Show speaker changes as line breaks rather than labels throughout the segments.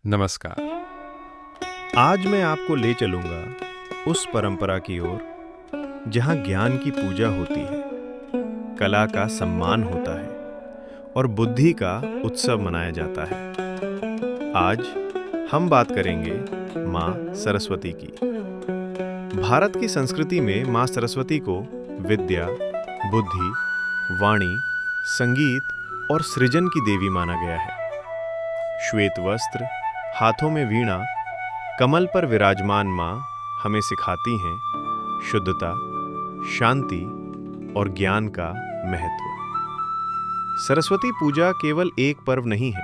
नमस्कार।
आज मैं आपको ले चलूंगा उस परंपरा की ओर जहां ज्ञान की पूजा होती है, कला का सम्मान होता है और बुद्धि का उत्सव मनाया जाता है। आज हम बात करेंगे माँ सरस्वती की। भारत की संस्कृति में माँ सरस्वती को विद्या, बुद्धि, वाणी, संगीत और सृजन की देवी माना गया है। श्वेत वस्त्र, हाथों में वीणा, कमल पर विराजमान माँ हमें सिखाती हैं शुद्धता, शांति और ज्ञान का महत्व। सरस्वती पूजा केवल एक पर्व नहीं है,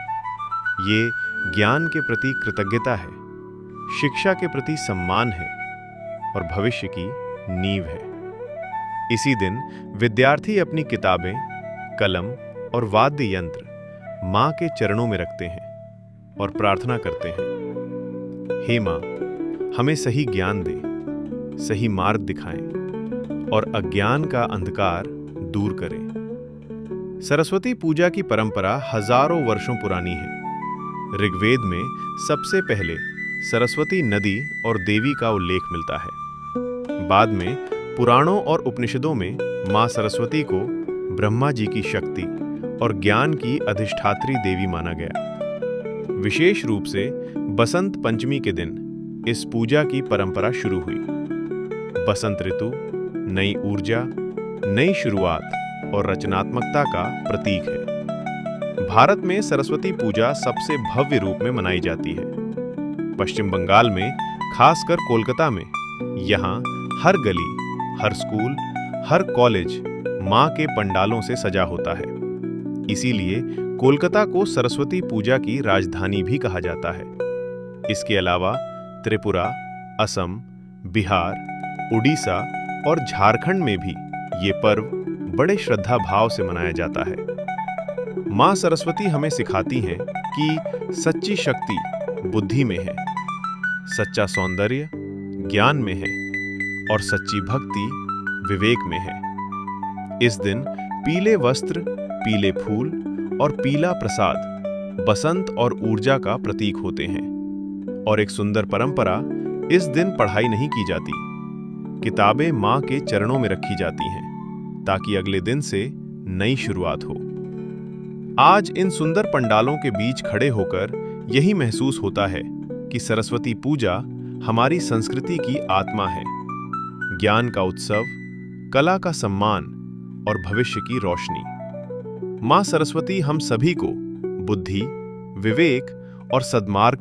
ये ज्ञान के प्रति कृतज्ञता है, शिक्षा के प्रति सम्मान है और भविष्य की नींव है। इसी दिन विद्यार्थी अपनी किताबें, कलम और वाद्य यंत्र माँ के चरणों में रखते हैं और प्रार्थना करते हैं, हे माँ, हमें सही ज्ञान दे, सही मार्ग दिखाएं और अज्ञान का अंधकार दूर करें। सरस्वती पूजा की परंपरा हजारों वर्षों पुरानी है। ऋग्वेद में सबसे पहले सरस्वती नदी और देवी का उल्लेख मिलता है। बाद में पुराणों और उपनिषदों में माँ सरस्वती को ब्रह्मा जी की शक्ति और ज्ञान की अधिष्ठात्री देवी माना गया। विशेष रूप से बसंत पंचमी के दिन इस पूजा की परंपरा शुरू हुई। बसंत ऋतु नई ऊर्जा, नई शुरुआत और रचनात्मकता का प्रतीक है। भारत में सरस्वती पूजा सबसे भव्य रूप में मनाई जाती है। पश्चिम बंगाल में, खासकर कोलकाता में, यहाँ हर गली, हर स्कूल, हर कॉलेज माँ के पंडालों से सजा होता है। इसीलिए कोलकाता को सरस्वती पूजा की राजधानी भी कहा जाता है। इसके अलावा त्रिपुरा, असम, बिहार, उड़ीसा और झारखंड में भी ये पर्व बड़े श्रद्धा भाव से मनाया जाता है। माँ सरस्वती हमें सिखाती हैं कि सच्ची शक्ति बुद्धि में है, सच्चा सौंदर्य ज्ञान में है और सच्ची भक्ति विवेक में है। इस दिन पीले वस्त्र, पीले फूल और पीला प्रसाद बसंत और ऊर्जा का प्रतीक होते हैं। और एक सुंदर परंपरा, इस दिन पढ़ाई नहीं की जाती। किताबें माँ के चरणों में रखी जाती हैं ताकि अगले दिन से नई शुरुआत हो। आज इन सुंदर पंडालों के बीच खड़े होकर यही महसूस होता है कि सरस्वती पूजा हमारी संस्कृति की आत्मा है। ज्ञान का उत्सव, कला का सम्मान और भविष्य की रोशनी। माँ सरस्वती हम सभी को बुद्धि, विवेक और सद्मार्ग